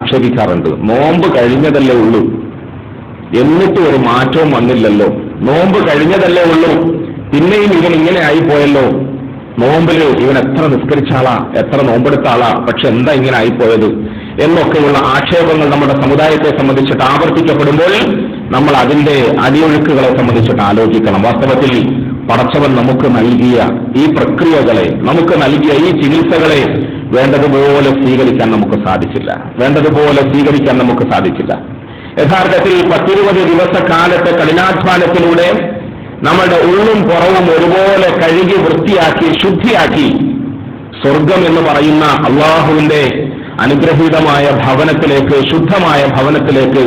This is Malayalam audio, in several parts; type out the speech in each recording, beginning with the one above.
ആക്ഷേപിക്കാറുണ്ട്. നോമ്പ് കഴിഞ്ഞതല്ലേ ഉള്ളൂ, എന്നിട്ട് ഒരു മാറ്റവും വന്നില്ലല്ലോ, നോമ്പ് കഴിഞ്ഞതല്ലേ ഉള്ളൂ, പിന്നെയും ഇവൻ ഇങ്ങനെ ആയിപ്പോയല്ലോ, നോമ്പില് ഇവൻ എത്ര നിസ്കരിച്ച ആളാ, എത്ര നോമ്പെടുത്ത ആളാ, പക്ഷെ എന്താ ഇങ്ങനെ ആയിപ്പോയത് എന്നൊക്കെയുള്ള ആക്ഷേപങ്ങൾ നമ്മുടെ സമുദായത്തെ സംബന്ധിച്ചിട്ട് ആവർത്തിക്കപ്പെടുമ്പോൾ നമ്മൾ അതിന്റെ അടിയൊഴുക്കുകളെ സംബന്ധിച്ചിട്ട് ആലോചിക്കണം. വാസ്തവത്തിൽ പടച്ചവൻ നമുക്ക് നൽകിയ ഈ പ്രക്രിയകളെ, നമുക്ക് നൽകിയ ഈ ചികിത്സകളെ വേണ്ടതുപോലെ സ്വീകരിക്കാൻ നമുക്ക് സാധിച്ചില്ല, വേണ്ടതുപോലെ സ്വീകരിക്കാൻ നമുക്ക് സാധിച്ചില്ല. യഥാർത്ഥത്തിൽ 10-20 ദിവസക്കാലത്തെ കഠിനാധ്വാനത്തിലൂടെ നമ്മുടെ ഉള്ളും പുറവും ഒരുപോലെ കഴുകി വൃത്തിയാക്കി ശുദ്ധിയാക്കി സ്വർഗം എന്ന് പറയുന്ന അള്ളാഹുവിന്റെ അനുഗ്രഹീതമായ ഭവനത്തിലേക്ക്, ശുദ്ധമായ ഭവനത്തിലേക്ക്,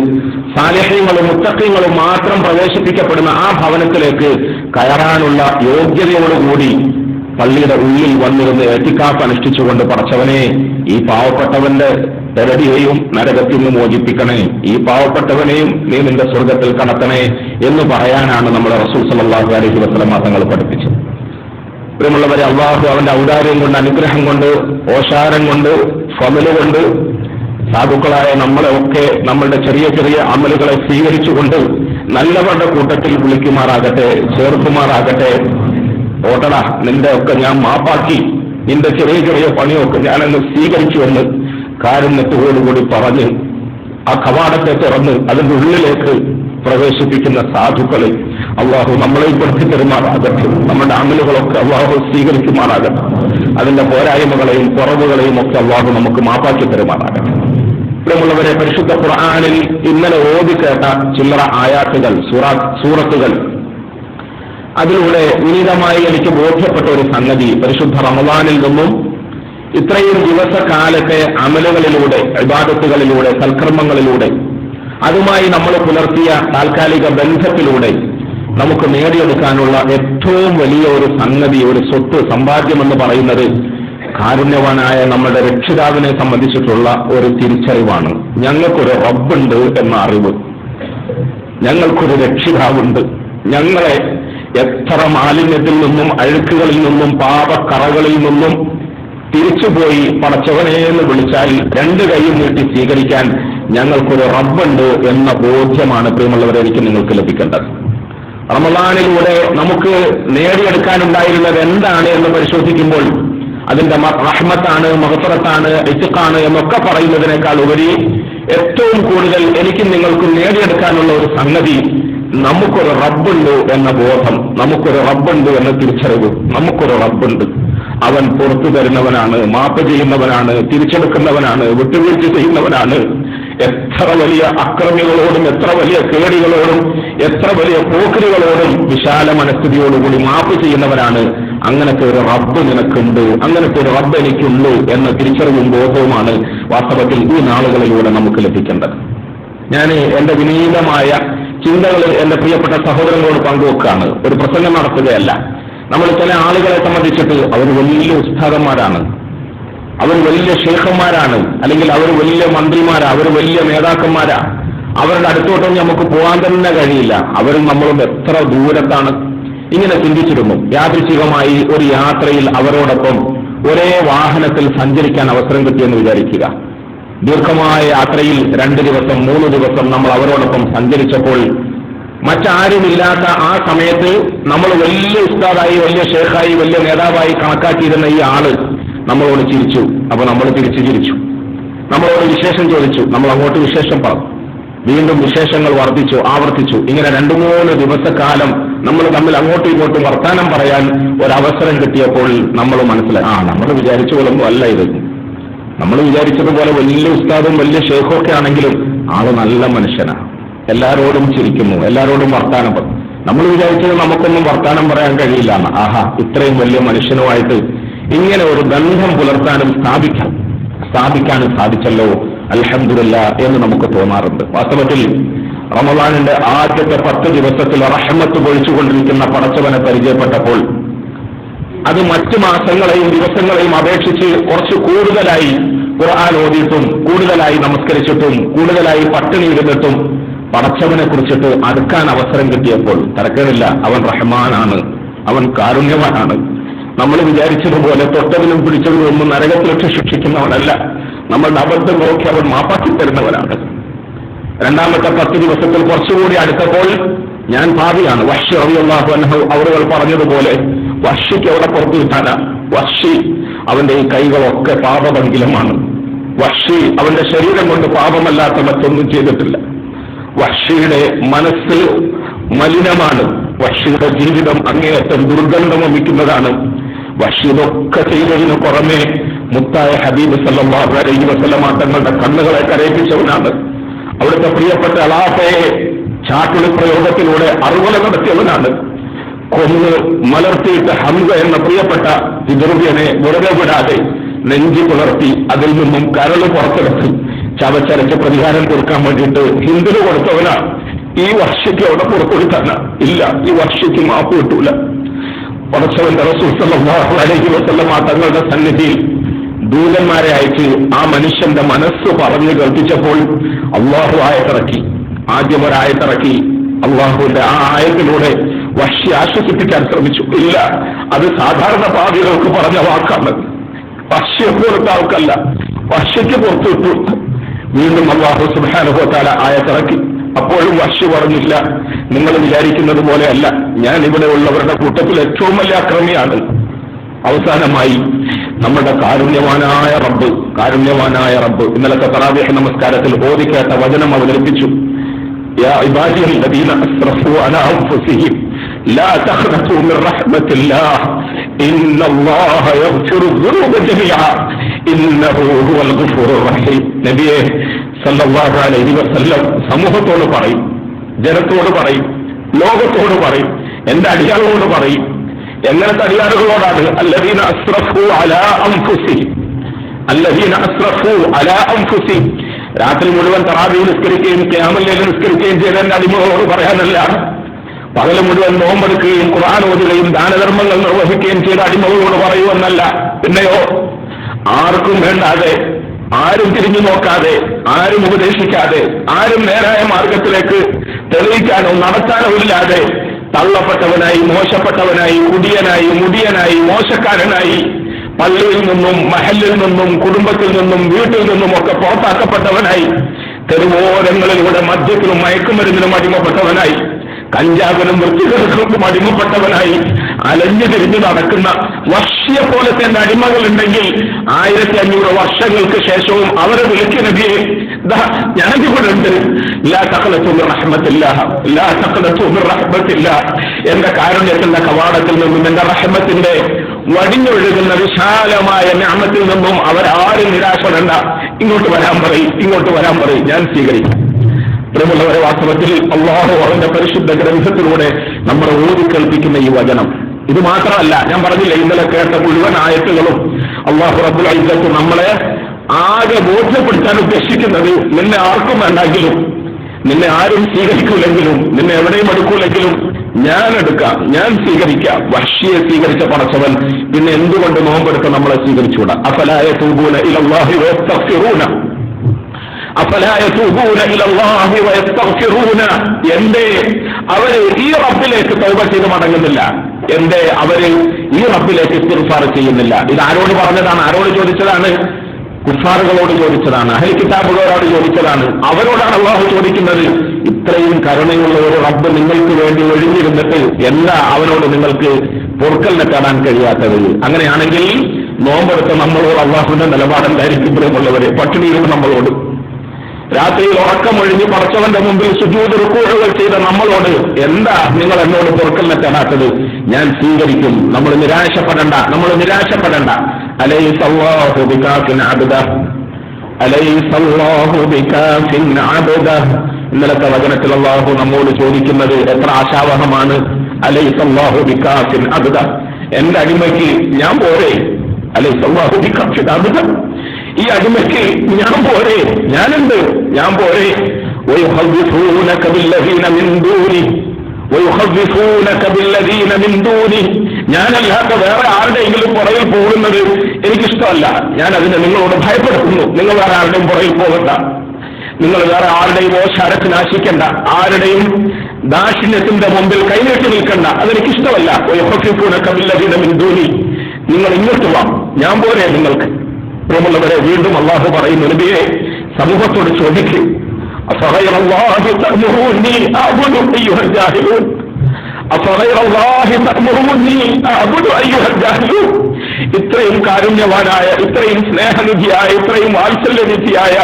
സാലിഹ്യങ്ങളും മുത്തഖീങ്ങളും മാത്രം പ്രവേശിപ്പിക്കപ്പെടുന്ന ആ ഭവനത്തിലേക്ക് കയറാനുള്ള യോഗ്യതയോടുകൂടി പള്ളിയുടെ ഉള്ളിൽ വന്നിരുന്ന് എത്തിക്കാഫ് അനുഷ്ഠിച്ചുകൊണ്ട് പടച്ചവനെ ഈ പാവപ്പെട്ടവന്റെ ദരടിയെയും നരകത്തിൽ നിന്ന് മോചിപ്പിക്കണേ, ഈ പാവപ്പെട്ടവനെയും നീ നിന്റെ സ്വർഗത്തിൽ കടത്തണേ എന്ന് പറയാനാണ് നമ്മുടെ റസൂൽ സല്ലല്ലാഹു അലൈഹി വസല്ലം തങ്ങൾ പഠിപ്പിച്ചത്. പ്രിയമുള്ളവരെ, അള്ളാഹു അവന്റെ ഔദാര്യം കൊണ്ട്, അനുഗ്രഹം കൊണ്ട്, ഓശാരം കൊണ്ട്, ഫള് കൊണ്ട് സാധുക്കളായ നമ്മളെ ഒക്കെ നമ്മളുടെ ചെറിയ ചെറിയ അമലുകളെ സ്വീകരിച്ചുകൊണ്ട് നല്ലവരുടെ കൂട്ടത്തിൽ വിളിക്കുമാറാകട്ടെ, ചേർക്കുമാറാകട്ടെ. ഓട്ടടാ, നിന്റെ ഒക്കെ ഞാൻ മാപ്പാക്കി, നിന്റെ ചെറിയ ചെറിയ പണിയൊക്കെ ഞാനങ്ങ് സ്വീകരിച്ചു എന്ന് കാരുണ്യത്തോടുകൂടി പറഞ്ഞ് ആ കവാടത്തെ തുറന്ന് അതിന്റെ ഉള്ളിലേക്ക് പ്രവേശിപ്പിക്കുന്ന സാധുക്കളെ അള്ളാഹു നമ്മളെ പെടുത്തി തരുമാറാകട്ടെ. നമ്മുടെ അമലുകളൊക്കെ അള്ളാഹു സ്വീകരിക്കുമാറാകട്ടെ. അതിന്റെ പോരായ്മകളെയും കുറവുകളെയും ഒക്കെ അള്ളാഹു നമുക്ക് മാപ്പാക്കി തരുമാറാകട്ടെ. പ്രിയമുള്ളവരെ, പരിശുദ്ധ ഖുർആനിൽ ഇന്നലെ ഓതിക്കേട്ട ചില്ലറ ആയാത്തുകൾ, സൂറത്തുകൾ, അതിലൂടെ വിനീതമായി എനിക്ക് ബോധ്യപ്പെട്ട ഒരു സംഗതി, പരിശുദ്ധ റമദാനിൽ നിന്നും ഇത്രയും ദിവസക്കാലത്തെ അമലുകളിലൂടെ, ഇബാദത്തുകളിലൂടെ, സൽക്കർമ്മങ്ങളിലൂടെ, അതുമായി നമ്മൾ പുലർത്തിയ താൽക്കാലിക ബന്ധത്തിലൂടെ നമുക്ക് നേടിയെടുക്കാനുള്ള ഏറ്റവും വലിയ ഒരു സംഗതി, ഒരു സ്വത്ത്, സമ്പാദ്യമെന്ന് പറയുന്നത് കാരുണ്യവാനായ നമ്മുടെ രക്ഷിതാവിനെ സംബന്ധിച്ചിട്ടുള്ള ഒരു തിരിച്ചറിവാണ്. ഞങ്ങൾക്കൊരു റബ്ബുണ്ട് എന്ന അറിവ്, ഞങ്ങൾക്കൊരു രക്ഷിതാവുണ്ട്. ഞങ്ങളെ എത്ര മാലിന്യത്തിൽ നിന്നും, അഴുക്കുകളിൽ നിന്നും, പാപക്കറകളിൽ നിന്നും തിരിച്ചുപോയി പടച്ചവനെ എന്ന് വിളിച്ചാൽ 2 കൈയും നീട്ടി സ്വീകരിക്കാൻ ഞങ്ങൾക്കൊരു റബ്ബുണ്ട് എന്ന ബോധ്യമാണ് പ്രിയമുള്ളവരെ എനിക്ക് നിങ്ങൾക്ക് ലഭിക്കേണ്ടത്. റമളാനിലൂടെ നമുക്ക് നേടിയെടുക്കാനുണ്ടായിരുന്നത് എന്താണ് എന്ന് പരിശോധിക്കുമ്പോൾ അതിന്റെ റഹ്മത്താണ്, മഗ്ഫിറത്താണ്, ഇത്ഖാണ് എന്നൊക്കെ പറയുന്നതിനേക്കാൾ ഉപരി ഏറ്റവും കൂടുതൽ എനിക്കും നിങ്ങൾക്കും നേടിയെടുക്കാനുള്ള ഒരു സംഗതി നമുക്കൊരു റബ്ബുണ്ട് എന്ന ബോധം, നമുക്കൊരു റബ്ബുണ്ട് എന്ന തിരിച്ചറിവ്. നമുക്കൊരു റബ്ബുണ്ട്, അവൻ പുറത്തു തരുന്നവനാണ്, മാപ്പ് ചെയ്യുന്നവനാണ്, തിരിച്ചെടുക്കുന്നവനാണ്, വിട്ടുവീഴ്ച ചെയ്യുന്നവനാണ്. എത്ര വലിയ അക്രമികളോടും, എത്ര വലിയ കേടികളോടും, എത്ര വലിയ പോക്കലുകളോടും വിശാല മനസ്ഥിതിയോടുകൂടി മാപ്പ് ചെയ്യുന്നവനാണ്. അങ്ങനത്തെ ഒരു റബ്ബ് നിനക്കുണ്ട്, അങ്ങനത്തെ ഒരു റബ്ബ് എനിക്കുണ്ട് എന്ന തിരിച്ചറിവും ബോധവുമാണ് വാസ്തവത്തിൽ ഈ നാളുകളിലൂടെ നമുക്ക് ലഭിക്കേണ്ടത്. ഞാൻ എന്റെ വിനീതമായ ചിന്തകൾ എന്റെ പ്രിയപ്പെട്ട സഹോദരങ്ങളോട് പങ്കുവെക്കുകയാണ്, ഒരു പ്രസംഗം നടത്തുകയല്ല. നമ്മൾ ചില ആളുകളെ സംബന്ധിച്ചിട്ട് അവർ വലിയ ഉസ്താദന്മാരാണ്, അവർ വലിയ ഷേഖന്മാരാണ്, അല്ലെങ്കിൽ അവർ വലിയ മന്ത്രിമാരാ, അവർ വലിയ നേതാക്കന്മാരാ. അവരുടെ അടുത്തോട്ടൊന്നും നമുക്ക് പോകാൻ തന്നെ കഴിയില്ല. അവരും നമ്മളും എത്ര ദൂരത്താണ്. ഇങ്ങനെ ചിന്തിച്ചിരുന്നു. യാദൃച്ഛികമായി ഒരു യാത്രയിൽ അവരോടൊപ്പം ഒരേ വാഹനത്തിൽ സഞ്ചരിക്കാൻ അവസരം കിട്ടിയെന്ന് വിചാരിക്കുക. ദീർഘമായ യാത്രയിൽ 2 ദിവസം 3 ദിവസം നമ്മൾ അവരോടൊപ്പം സഞ്ചരിച്ചപ്പോൾ മറ്റാരുമില്ലാത്ത ആ സമയത്ത് നമ്മൾ വലിയ ഉസ്താദായി, വലിയ ഷേഖായി, വലിയ നേതാവായി കണക്കാക്കിയിരുന്ന ഈ ആള് നമ്മളോട് ചിരിച്ചു. അപ്പൊ നമ്മൾ തിരിച്ചു ചിരിച്ചു. നമ്മളോട് വിശേഷം ചോദിച്ചു, നമ്മൾ അങ്ങോട്ട് വിശേഷം പറഞ്ഞു. വീണ്ടും വിശേഷങ്ങൾ ആവർത്തിച്ചു. ഇങ്ങനെ 2-3 ദിവസക്കാലം നമ്മൾ തമ്മിൽ അങ്ങോട്ടും ഇങ്ങോട്ടും വർത്താനം പറയാൻ ഒരവസരം കിട്ടിയപ്പോൾ നമ്മൾ മനസ്സിലായി, നമ്മൾ വിചാരിച്ച പോലൊന്നും അല്ല ഇത്. നമ്മൾ വിചാരിച്ചതുപോലെ വലിയ ഉസ്താദും വലിയ ഷേഖും ഒക്കെ ആണെങ്കിലും ആള് നല്ല മനുഷ്യനാണ്, എല്ലാരോടും ചിരിക്കുന്നു, എല്ലാരോടും വർത്താനം പറയും. നമ്മൾ വിചാരിച്ചത് നമുക്കൊന്നും വർത്താനം പറയാൻ കഴിയില്ല. ഇത്രയും വലിയ മനുഷ്യനുമായിട്ട് ഇങ്ങനെ ഒരു ബന്ധം പുലർത്താനും സ്ഥാപിക്കാനും സാധിച്ചല്ലോ, അൽഹംദുലില്ലാഹ് എന്ന് നമുക്ക് തോന്നാറുണ്ട്. വാസ്തവത്തിൽ റമളാനിന്റെ ആദ്യത്തെ 10 ദിവസത്തിൽ റഹ്മത്ത് പൊഴിച്ചുകൊണ്ടിരിക്കുന്ന പടച്ചവനെ പരിചയപ്പെട്ടപ്പോൾ അത് മറ്റു മാസങ്ങളെയും ദിവസങ്ങളെയും അപേക്ഷിച്ച് കുറച്ച് കൂടുതലായി ഖുർആൻ ഓതിയിട്ടും, കൂടുതലായി നമസ്കരിച്ചിട്ടും, കൂടുതലായി പട്ടിണി ഇരുന്നിട്ടും പടച്ചവനെ കുറിച്ചിട്ട് അടുക്കാൻ അവസരം കിട്ടിയപ്പോൾ തരക്കേടില്ല, അവൻ റഹ്മാനാണ്, അവൻ കാരുണ്യവാനാണ്. നമ്മൾ വിചാരിച്ചതുപോലെ തൊട്ടതിനും പിടിച്ചതിനും ഒന്നും നരകത്തിലിട്ട് ശിക്ഷിക്കുന്നവനല്ല, നമ്മളുടെ അബദ്ധങ്ങളൊക്കെ അവൻ മാപ്പാക്കി തരുന്നവരാണ്. രണ്ടാമത്തെ 10 ദിവസത്തിൽ കുറച്ചുകൂടി അടുത്തപ്പോൾ ഞാൻ പാപിയാണ്. വഹ്ശി റളിയല്ലാഹു അൻഹു അവരുകൾ പറഞ്ഞതുപോലെ വഹ്ഷിക്ക് അവിടെ പുറത്തു കിട്ടാനാ. വഹ്ശി അവന്റെ ഈ കൈകളൊക്കെ പാപഭംഗിലമാണ്. വഹ്ശി അവന്റെ ശരീരം കൊണ്ട് പാപമല്ലാത്ത മറ്റൊന്നും ചെയ്തിട്ടില്ല. വഹ്ഷിയുടെ മനസ്സ് മലിനമാണ്. വഹ്ഷിയുടെ ജീവിതം അങ്ങേയറ്റം ദുർഗന്ധം വമിക്കുന്നതാണ്. വഹ്ശി ഇതൊക്കെ ചെയ്തതിനു പുറമെ മുത്തായ ഹബീബ് സല്ലല്ലാഹു അലൈഹി വസല്ലമ തങ്ങളുടെ കണ്ണുകളെ കരയിപ്പിച്ചവനാണ്. അവിടുത്തെ പ്രിയപ്പെട്ട അലാഫയെ ചാട്ടുളി പ്രയോഗത്തിലൂടെ അറുവല നടത്തിയവനാണ്. കൊന്ന് മലർത്തിയിട്ട് ഹംസ എന്ന പ്രിയപ്പെട്ട പിതൃവ്യനെ വെറുതെ വിടാതെ നെഞ്ചി പുലർത്തി അതിൽ നിന്നും കരള് പുറത്തെടുത്ത് ചവച്ചരച്ച് പ്രതികാരം കൊടുക്കാൻ വേണ്ടിയിട്ട് ഹിന്ദുന് കൊടുത്തവനാണ്. ഈ വർഷയ്ക്ക് അവിടെ പുറത്തെടുത്താണ് ഇല്ല, ഈ വർഷയ്ക്ക് മാപ്പ് കിട്ടൂല. പടച്ചവന്റെ റസൂൽ സല്ലല്ലാഹു അലൈഹി വസല്ലമ തങ്ങളുടെ സന്നിധിയിൽ ദൂതന്മാരെ അയച്ച് ആ മനുഷ്യന്റെ മനസ്സ് പറഞ്ഞു കേൾപ്പിച്ചപ്പോൾ അള്ളാഹു ആയത്തിറക്കി. ആദ്യം ഒരായത്തിറക്കി. അള്ളാഹുവിന്റെ ആ ആയത്തിലൂടെ വഹ്ശി ആശ്വസിപ്പിക്കാൻ ശ്രമിച്ചു. ഇല്ല, അത് സാധാരണ പാപികൾക്ക് പറഞ്ഞ വാക്കാണ്, വഹ്ശിയെ പോലത്തെ ആൾക്കല്ല. വഹ്ശിക്ക് പുറത്തുവിട്ടു. വീണ്ടും അള്ളാഹു സുബ്ഹാനഹു വ തആല ആയത്തിറക്കി. അപ്പോഴും വഹ്ശി പറഞ്ഞില്ല, നിങ്ങൾ വിചാരിക്കുന്നത് പോലെയല്ല, ഞാൻ ഇവിടെ ഉള്ളവരുടെ കൂട്ടത്തിൽ ഏറ്റവും വലിയ അക്രമിയാണ്. അവസാനമായി നമ്മുടെ കാരുണ്യവാനായ റബ്ബ് ഇന്നലത്തെ തറാവീഹ് നമസ്കാരത്തിൽ ഓതിക്കേട്ട വചനം അവതരിപ്പിച്ചു. യാ ഇബാദിയല്ലദീന അസ്റഫൂ അലാ അൻഫുസിഹിം ലാ തഖ്നതു മിർ റഹ്മത്തില്ലാഹ് ഇന്നല്ലാഹ യഗ്ഫിറു ദുനൂബ ജമീഅ ഇന്നഹു ഹുവൽ ഗഫൂറുർ റഹീം. നബിയേ സല്ലല്ലാഹു അലൈഹി വസല്ലം സമൂഹത്തോട് പറയും, ജനത്തോട് പറയും, ലോകത്തോട് പറയും, എന്റെ അടിയാളോട് പറയും. എങ്ങനത്തെ അടിയാറുകളോടാണ്? അല്ലദീന അസ്റഫൂ അലാ അൻഫുസിഹിം. രാത്രി മുഴുവൻ തറാവീഹ് നിസ്കരിക്കുകയും ഖിയാമുൽ ലൈൽ നിസ്കരിക്കുകയും ചെയ്ത എന്റെ അടിമകളോട് പറയാനല്ല. പകല് മുഴുവൻ നോമ്പെടുക്കുകയും ഖുർആൻ ഓതുകയും ദാനധർമ്മങ്ങൾ നിർവഹിക്കുകയും ചെയ്ത അടിമകളോട് പറയുമെന്നല്ല. പിന്നെയോ ആർക്കും വേണ്ടാതെ, ആരും തിരിഞ്ഞു നോക്കാതെ, ആരും ഉപദേശിക്കാതെ, ആരും നേരായ മാർഗത്തിലേക്ക് തെളിയിക്കാനോ നടത്താനോ ഇല്ലാതെ തള്ളപ്പെട്ടവനായി, മോശപ്പെട്ടവനായി, കുടിയനായി, മുടിയനായി, മോശക്കാരനായി, പള്ളിയിൽ നിന്നും മഹല്ലിൽ നിന്നും കുടുംബത്തിൽ നിന്നും വീട്ടിൽ നിന്നും ഒക്കെ പുറത്താക്കപ്പെട്ടവനായി, തെരുവോരങ്ങളിലൂടെ മദ്യത്തിനും മയക്കുമരുന്നിനും അടിമപ്പെട്ടവനായി, കഞ്ചാവിനും വൃത്തികൾക്കും അടിമപ്പെട്ടവനായി അലഞ്ഞു തിരിഞ്ഞു നടക്കുന്ന വഹ്ശിയെ പോലത്തെ എന്റെ അടിമകളുണ്ടെങ്കിൽ 1500 വർഷങ്ങൾക്ക് ശേഷവും അവരെ വിളിക്കുന്ന നബിയെ ഞാനിവിടെ ഉണ്ട്. ലാ തഖ്നതു മിർ റഹ്മത്തില്ലാഹ്, ലാ തഖ്നതു മിർ റഹ്മത്തില്ലാഹ്. എന്റെ കാരുണ്യത്തിന്റെ കവാടത്തിൽ നിന്നും, എന്റെ റഹ്മത്തിന്റെ വടിഞ്ഞൊഴുകുന്ന വിശാലമായ നിഅമത്തിൽ നിന്നും അവരാരും നിരാശപ്പെടേണ്ട. ഇങ്ങോട്ട് വരാൻ പറയും, ഞാൻ സ്വീകരിക്കും. പ്രിയമുള്ളവരെ, വാസ്തവത്തിൽ അല്ലാഹു അവന്റെ പരിശുദ്ധ ഗ്രന്ഥത്തിലൂടെ നമ്മളെ ഓതിക്കേൾപ്പിക്കുന്ന ഈ വചനം ഇത് മാത്രമല്ല. ഞാൻ പറഞ്ഞില്ല, ഇന്നലെ കേട്ട മുഴുവൻ ആയത്തുകളും അല്ലാഹു റബ്ബുൽ ഇസ്സത്ത് നമ്മളെ ആകെ ബോധ്യപ്പെടുത്താൻ ഉദ്ദേശിക്കുന്നത്, നിന്നെ ആർക്കും വേണ്ടെങ്കിലും, നിന്നെ ആരും സ്വീകരിക്കൂലെങ്കിലും, നിന്നെ എവിടെയും എടുക്കൂലെങ്കിലും ഞാൻ എടുക്കാം, ഞാൻ സ്വീകരിക്കാം. വഹ്ശിയെ സ്വീകരിച്ച പടച്ചവൻ പിന്നെ എന്തുകൊണ്ട് നോമ്പെടുത്ത് നമ്മളെ സ്വീകരിച്ചുകൂടാ? അഫലാ യതൂബൂന ഇലല്ലാഹി വയസ്തഗ്ഫിറൂന, അഫലാ യതൂബൂന ഇലല്ലാഹി വയസ്തഗ്ഫിറൂന. എന്തേ അവര് ഈ റബ്ബിലേക്ക് തൗബ ചെയ്ത് മടങ്ങുന്നില്ല? എന്തേ അവര് ഈ റബ്ബിലേക്ക് ഇസ്തിഗ്ഫാർ ചെയ്യുന്നില്ല? ഇത് ആരോട് പറഞ്ഞതാണ്? ആരോട് ചോദിച്ചതാണ്? കുഫാറുകളോട് ചോദിച്ചതാണ്, അഹ്ലു കിതാബുകളോട് ചോദിച്ചതാണ്. അവരോടാണ് അല്ലാഹു ചോദിക്കുന്നത്. ഇത്രയും കരുണയുള്ള ഒരു റബ്ബ് നിങ്ങൾക്ക് വേണ്ടി ഒഴിഞ്ഞിരുന്നിട്ട് എന്താ അവനോട് നിങ്ങൾക്ക് പൊറുക്കലിനെ തേടാൻ കഴിയാത്തത്? അങ്ങനെയാണെങ്കിൽ നോമ്പെടുത്ത നമ്മളോട് അല്ലാഹുവിന്റെ നിലപാടെന്തായിരിക്കും? പ്രിയമുള്ളവരെ, പട്ടിണിയിലും നമ്മളോട്, രാത്രിയിൽ ഉറക്കമൊഴിഞ്ഞ് പടച്ചവന്റെ മുമ്പിൽ സുജൂദ് റുകൂഉകൾ ചെയ്ത നമ്മളോട് എന്താ നിങ്ങൾ എന്നോട് പൊറുക്കലിനെ തേടാത്തത്? ഞാൻ സ്വീകരിക്കും. നമ്മൾ നിരാശപ്പെടണ്ട. അലൈസല്ലാഹു ബികാഫിൻ അബ്ദഹ്, അലൈസല്ലാഹു ബികാഫിൻ അബ്ദഹ്. ഇന്നലത്തെ വചനത്തിൽ അല്ലാഹു നമ്മോട് ചോദിക്കുന്നത് എത്ര ആശാവഹമാണ്. അലൈസല്ലാഹു ബികാഫിൻ അബ്ദഹ്, എന്റെ അടിമയ്ക്ക് ഞാൻ പോരെ? അലൈസല്ലാഹു ബികാഫിൻ അബ്ദഹ്, ഈ അടിമയ്ക്ക് ഞാൻ പോരെ? ഞാനുണ്ട്, ഞാൻ പോരെ? വയുഖവ്വിഫൂനക ബില്ലദീന മിൻ ദൂനി, വയുഖവ്വിഫൂനക ബില്ലദീന മിൻ ദൂനി. ഞാനല്ലാത്ത വേറെ ആരുടെയെങ്കിലും പുറകിൽ പോകുന്നത് എനിക്കിഷ്ടമല്ല. ഞാൻ അതിനെ നിങ്ങളോട് ഭയപ്പെടുത്തുന്നു. നിങ്ങൾ വേറെ ആരുടെയും പുറകിൽ പോകണ്ട. നിങ്ങൾ വേറെ ആരുടെയും മോശാരത്തിന് ആശിക്കണ്ട. ആരുടെയും ദാക്ഷിണ്യത്തിന്റെ മുമ്പിൽ കൈനീട്ടി നിൽക്കണ്ട. അതെനിക്കിഷ്ടമല്ല. വയുഖവ്വിഫൂനക ബില്ലദീന മിൻ ദൂനി, നിങ്ങൾ ഇങ്ങോട്ട് വാ, ഞാൻ പോരെ നിങ്ങൾക്ക്? പ്രിയമുള്ളവരെ, വീണ്ടും അള്ളാഹു പറയുന്നു, നബിയെ സമൂഹത്തോട് ചോദിക്കും, അഫഗൈറല്ലാഹി തഅ്മുറൂനി അഅ്ബുദു അയ്യുഹൽ ജാഹിലൂൻ, അഫഗൈറല്ലാഹി തഅ്മുറൂനി അഅ്ബുദു അയ്യുഹൽ ജാഹിലൂൻ. ഇത്രയും കാരുണ്യവാനായ, ഇത്രയും സ്നേഹനിധിയായ, ഇത്രയും വാത്സല്യനിധിയായ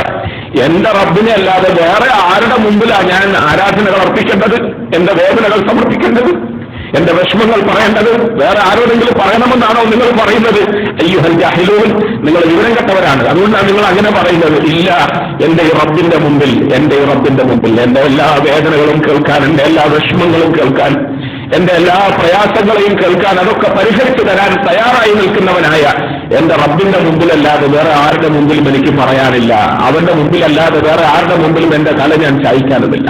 എന്റെ റബ്ബിനെ അല്ലാതെ വേറെ ആരുടെ മുമ്പിലാണ് ഞാൻ ആരാധനകൾ അർപ്പിക്കേണ്ടത്, എന്റെ വേദനകൾ സമർപ്പിക്കേണ്ടത്, എന്റെ വിഷമങ്ങൾ പറയേണ്ടത്? വേറെ ആരോടെങ്കിലും പറയണമെന്നാണോ നിങ്ങൾ പറയുന്നത്? അയ്യുഹൽ ജാഹിലൂൻ, നിങ്ങൾ വിവരം കെട്ടവരാണ്, അതുകൊണ്ടാണ് നിങ്ങൾ അങ്ങനെ പറയുന്നത്. ഇല്ല, എന്റെ ഈ റബ്ബിന്റെ മുമ്പിൽ, എന്റെ ഈ റബ്ബിന്റെ മുമ്പിൽ എന്റെ എല്ലാ വേദനകളും കേൾക്കാൻ, എന്റെ എല്ലാ വിഷമങ്ങളും കേൾക്കാൻ, എന്റെ എല്ലാ പ്രയാസങ്ങളെയും കേൾക്കാൻ, അതൊക്കെ പരിഹരിച്ചു തരാൻ തയ്യാറായി നിൽക്കുന്നവനായ എന്റെ റബ്ബിന്റെ മുമ്പിലല്ലാതെ വേറെ ആരുടെ മുമ്പിലും എനിക്ക് പറയാനില്ല. അവന്റെ മുമ്പിലല്ലാതെ വേറെ ആരുടെ മുമ്പിലും എന്റെ തല ഞാൻ ചായ്ക്കാനുമില്ല.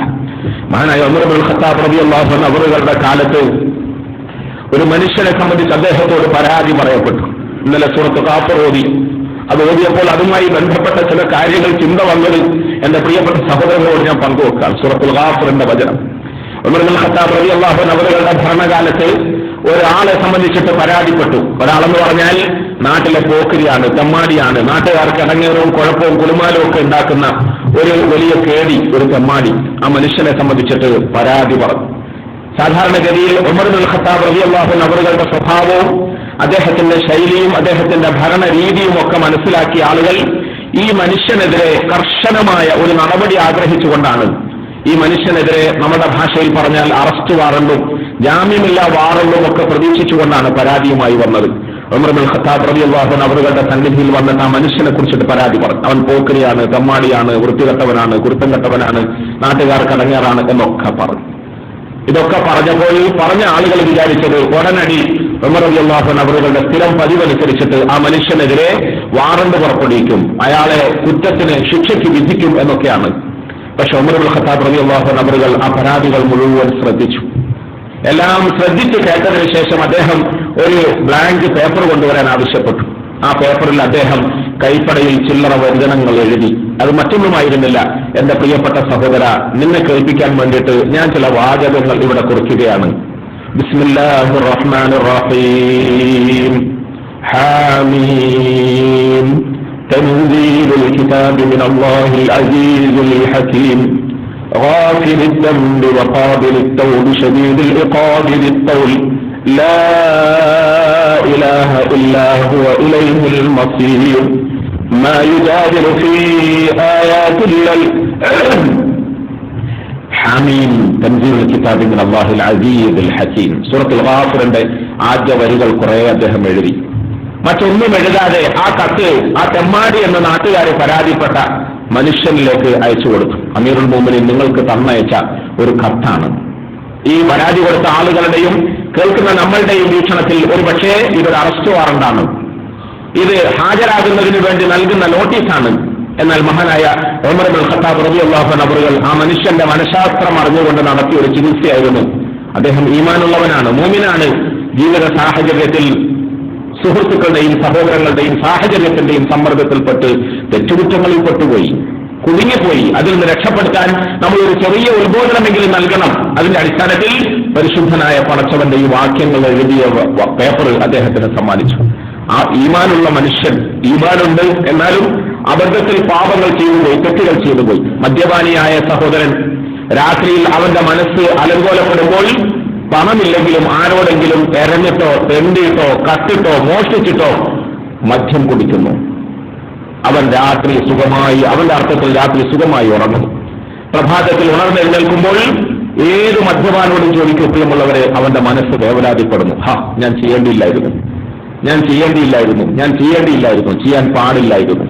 മഹാനായ ഉമർ ഇബ്നുൽ ഖത്താബ് റളിയല്ലാഹു അൻഹു അവരുടെ കാലത്ത് ഒരു മനുഷ്യനെ സംബന്ധിച്ച് അദ്ദേഹത്തോട് പരാതി പറയപ്പെട്ടു. ഇന്നലെ സൂറത്ത് ഗാഫിർ ഓതി. അത് ഓതിയപ്പോൾ അതുമായി ബന്ധപ്പെട്ട ചില കാര്യങ്ങൾ ചിന്ത വന്നത് എന്റെ പ്രിയപ്പെട്ട സഹോദരങ്ങളോട് ഞാൻ പങ്കുവെക്കാം. സൂറത്തുൽ ഗാഫിറിന്റെ വചനം. ഉമർ ഇബ്നുൽ ഖത്താബ് റളിയല്ലാഹു അൻഹു അവരുടെ ഭരണകാലത്ത് ഒരാളെ സംബന്ധിച്ചിട്ട് പരാതിപ്പെട്ടു. ഒരാളെന്ന് പറഞ്ഞാൽ നാട്ടിലെ പോക്കരിയാണ്, തെമ്മാടിയാണ്, നാട്ടുകാർക്ക് ഇടങ്ങേറവും കുഴപ്പവും കുലുമാലവും ഒക്കെ ഉണ്ടാക്കുന്ന ഒരു വലിയ കേടി, ഒരു തെമ്മാടി. ആ മനുഷ്യനെ സംബന്ധിച്ചിട്ട് പരാതി പറഞ്ഞു. സാധാരണഗതിയിൽ ഉമർ ഇബ്നുൽ ഖത്താബ് റളിയല്ലാഹു അൻഹു അവരുടെ സ്വഭാവവും അദ്ദേഹത്തിന്റെ ശൈലിയും അദ്ദേഹത്തിന്റെ ഭരണ രീതിയും ഒക്കെ മനസ്സിലാക്കിയ ആളുകൾ ഈ മനുഷ്യനെതിരെ കർശനമായ ഒരു നടപടി ആഗ്രഹിച്ചുകൊണ്ടാണ്, ഈ മനുഷ്യനെതിരെ നമ്മുടെ ഭാഷയിൽ പറഞ്ഞാൽ അറസ്റ്റ് വാറണ്ടും ജാമ്യമില്ലാ വാറണ്ടും ഒക്കെ പ്രതീക്ഷിച്ചുകൊണ്ടാണ് പരാതിയുമായി വന്നത്. ഉമർ ഇബ്നുൽ ഖത്താബ് റളിയല്ലാഹു അൻഹു അവരുടെ സന്നിധിയിൽ വന്നിട്ട് ആ മനുഷ്യനെ കുറിച്ചിട്ട് പരാതി പറഞ്ഞു. അവൻ പോക്കരിയാണ്, തെമ്മാടിയാണ്, വൃത്തികെട്ടവനാണ്, കുരുത്തം കെട്ടവനാണ്, നാട്ടുകാർക്ക് അടങ്ങാറാണ് എന്നൊക്കെ പറഞ്ഞു. ഇതൊക്കെ പറഞ്ഞപ്പോൾ പറഞ്ഞ ആളുകൾ വിചാരിച്ചത് ഉടനടി ഉമർ റളിയല്ലാഹു അൻഹു അവരുടെ സ്ഥിരം പതിവനുസരിച്ചിട്ട് ആ മനുഷ്യനെതിരെ വാറണ്ട് പുറപ്പെടുവിക്കും, അയാളെ കുറ്റത്തിന് ശിക്ഷയ്ക്ക് വിധിക്കും എന്നൊക്കെയാണ്. പക്ഷെ ഉമർ ഇബ്നുൽ ഖത്താബ് റളിയല്ലാഹു അൻഹു അവർ ആ പരാതികൾ മുഴുവൻ ശ്രദ്ധിച്ചു. എല്ലാം ശ്രദ്ധിച്ച് കേട്ടതിന് ശേഷം അദ്ദേഹം ഒരു ബ്ലാങ്ക് പേപ്പർ കൊണ്ടുവരാൻ ആവശ്യപ്പെട്ടു. ആ പേപ്പറിൽ അദ്ദേഹം കൈപ്പടയിൽ ചില്ലറ വചനങ്ങൾ എഴുതി. അത് മറ്റൊന്നുമായിരുന്നില്ല, എന്റെ പ്രിയപ്പെട്ട സഹോദര, നിന്നെ കേൾപ്പിക്കാൻ വേണ്ടിയിട്ട് ഞാൻ ചില വാചകങ്ങൾ ഇവിടെ കുറിക്കുകയാണ്. ബിസ്മില്ലാഹിർ റഹ്മാനിർ റഹീം. ഹാമീം. തൻസീലുൽ കിതാബി മിനല്ലാഹിൽ അസീസിൽ ഹകീം. غافر الذنب وقابل التوب شديد العقاب ذي الطول لا إله إلا هو إليه المصير ما يجادل في آيات الله حميم تنزيل الكتاب من الله العزيز الحكيم. സൂറത്തുൽ ഗാഫിറിന്റെ ആദ്യ വരികൾ കുറെ അദ്ദേഹം എഴുതി. മറ്റൊന്നും എഴുതാതെ ആ കത്ത് ആ തെമ്മാടി എന്ന നാട്ടുകാരെ പരാതിപ്പെട്ട മനുഷ്യനിലേക്ക് അയച്ചു കൊടുത്തു. അമീറുൽ മുഅ്മിനീൻ നിങ്ങൾക്ക് തന്നയച്ച ഒരു കത്താണ്. ഈ പരാതി കൊടുത്ത ആളുകളുടെയും കേൾക്കുന്ന നമ്മളുടെയും വീക്ഷണത്തിൽ ഒരു പക്ഷേ ഇതൊരു അറസ്റ്റ് വാറണ്ടാണ്, ഇത് ഹാജരാകുന്നതിന് വേണ്ടി നൽകുന്ന നോട്ടീസാണ്. എന്നാൽ മഹാനായ ഉമർ ഇബ്നുൽ ഖത്താബ് റളിയല്ലാഹു അൻഹു അവർ ആ മനുഷ്യന്റെ മനഃശാസ്ത്രം അറിഞ്ഞുകൊണ്ട് നടത്തിയ ഒരു ചികിത്സയായിരുന്നു. അദ്ദേഹം ഈമാനുള്ളവനാണ്, മുഅ്മിനാണ്. ജീവിത സാഹചര്യത്തിൽ സുഹൃത്തുക്കളുടെയും സഹോദരങ്ങളുടെയും സാഹചര്യത്തിന്റെയും സമ്മർദ്ദത്തിൽപ്പെട്ട് തെറ്റുകുറ്റങ്ങളിൽ പെട്ടുപോയി, കുടുങ്ങിപ്പോയി. അതിൽ നിന്ന് രക്ഷപ്പെടുത്താൻ നമ്മൾ ഒരു ചെറിയ ഉത്ബോധനമെങ്കിലും നൽകണം. അതിന്റെ അടിസ്ഥാനത്തിൽ പരിശുദ്ധനായ പടച്ചവന്റെ ഈ വാക്യങ്ങൾ എഴുതിയ പേപ്പർ അദ്ദേഹത്തിന് സമ്മാനിച്ചു. ആ ഈമാനുള്ള മനുഷ്യൻ, ഈമാനുണ്ട് എന്നാലും അബദ്ധത്തിൽ പാപങ്ങൾ ചെയ്തുപോയി, തെറ്റുകൾ ചെയ്തുപോയി. മദ്യപാനിയായ സഹോദരൻ രാത്രിയിൽ അവന്റെ മനസ്സ് അലങ്കോലപ്പെടുമ്പോൾ പണമില്ലെങ്കിലും ആരോടെങ്കിലും തെരഞ്ഞിട്ടോ തെണ്ടിയിട്ടോ കത്തിട്ടോ മോഷ്ടിച്ചിട്ടോ മദ്യം കുടിക്കുന്നു. അവൻ രാത്രി സുഖമായി, അവന്റെ അർത്ഥത്തിൽ രാത്രി സുഖമായി ഉറങ്ങുന്നു. പ്രഭാതത്തിൽ ഉണർന്നെഴുന്നേൽക്കുമ്പോൾ ഏത് മദ്യപാനോടും ചോദിക്കും, പ്രിയമുള്ളവരെ, അവന്റെ മനസ്സ് വേവലാതിപ്പെടുന്നു. ഞാൻ ചെയ്യേണ്ടിയില്ലായിരുന്നു, ഞാൻ ചെയ്യേണ്ടിയില്ലായിരുന്നു, ഞാൻ ചെയ്യേണ്ടിയില്ലായിരുന്നു, ചെയ്യാൻ പാടില്ലായിരുന്നു.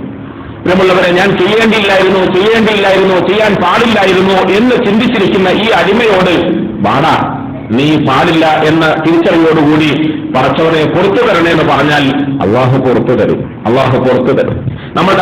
പ്രിയമുള്ളവരെ, ഞാൻ ചെയ്യേണ്ടിയില്ലായിരുന്നു, ചെയ്യേണ്ടിയില്ലായിരുന്നു, ചെയ്യാൻ പാടില്ലായിരുന്നു എന്ന് ചിന്തിച്ചിരിക്കുന്ന ഈ അടിമയോട് വാടാ, നീ പാടില്ല എന്ന തിരിച്ചറിവോടുകൂടി പടച്ചവനെ പുറത്തു തരണേ എന്ന് പറഞ്ഞാൽ അള്ളാഹു പുറത്തു തരും, അള്ളാഹു പുറത്തു തരും. നമ്മുടെ